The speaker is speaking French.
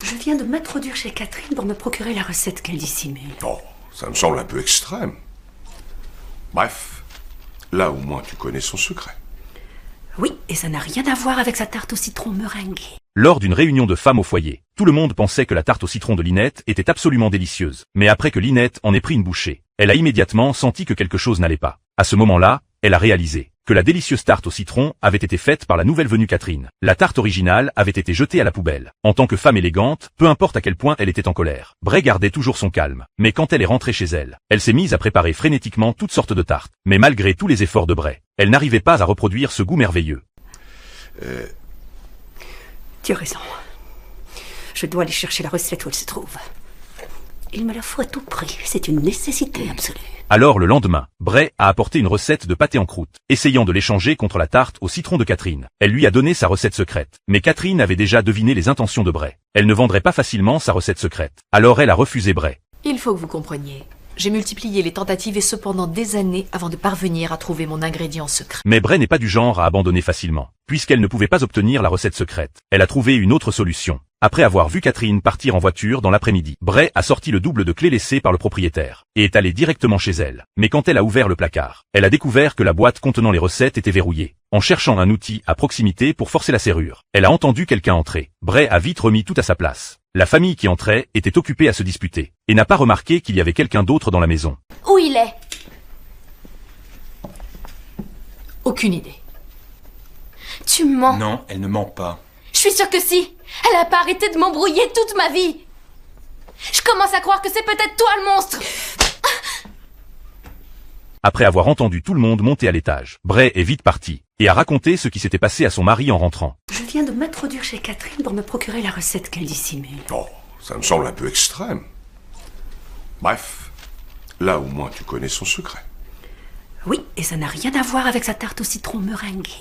Je viens de m'introduire chez Catherine pour me procurer la recette qu'elle dissimule. Oh, ça me semble un peu extrême. Bref, là au moins tu connais son secret. Oui, et ça n'a rien à voir avec sa tarte au citron meringuée. Lors d'une réunion de femmes au foyer, tout le monde pensait que la tarte au citron de Linette était absolument délicieuse. Mais après que Linette en ait pris une bouchée, elle a immédiatement senti que quelque chose n'allait pas. À ce moment-là, elle a réalisé que la délicieuse tarte au citron avait été faite par la nouvelle venue Catherine. La tarte originale avait été jetée à la poubelle. En tant que femme élégante, peu importe à quel point elle était en colère, Bray gardait toujours son calme. Mais quand elle est rentrée chez elle, elle s'est mise à préparer frénétiquement toutes sortes de tartes. Mais malgré tous les efforts de Bray, elle n'arrivait pas à reproduire ce goût merveilleux. Tu as raison. Je dois aller chercher la recette où elle se trouve. Il me la faut à tout prix. C'est une nécessité absolue. Alors le lendemain, Bray a apporté une recette de pâté en croûte, essayant de l'échanger contre la tarte au citron de Catherine. Elle lui a donné sa recette secrète. Mais Catherine avait déjà deviné les intentions de Bray. Elle ne vendrait pas facilement sa recette secrète. Alors elle a refusé Bray. Il faut que vous compreniez. J'ai multiplié les tentatives et ce pendant des années avant de parvenir à trouver mon ingrédient secret. Mais Bray n'est pas du genre à abandonner facilement. Puisqu'elle ne pouvait pas obtenir la recette secrète, elle a trouvé une autre solution. Après avoir vu Catherine partir en voiture dans l'après-midi, Bray a sorti le double de clés laissées par le propriétaire et est allé directement chez elle. Mais quand elle a ouvert le placard, elle a découvert que la boîte contenant les recettes était verrouillée. En cherchant un outil à proximité pour forcer la serrure, elle a entendu quelqu'un entrer. Bray a vite remis tout à sa place. La famille qui entrait était occupée à se disputer et n'a pas remarqué qu'il y avait quelqu'un d'autre dans la maison. Où il est? Aucune idée. Tu mens. Non, elle ne ment pas. Je suis sûre que si. Elle a pas arrêté de m'embrouiller toute ma vie. Je commence à croire que c'est peut-être toi le monstre. Après avoir entendu tout le monde monter à l'étage, Bray est vite parti et a raconté ce qui s'était passé à son mari en rentrant. Je viens de m'introduire chez Catherine pour me procurer la recette qu'elle dissimule. Oh, ça me semble un peu extrême. Bref, là au moins tu connais son secret. Oui, et ça n'a rien à voir avec sa tarte au citron meringuée.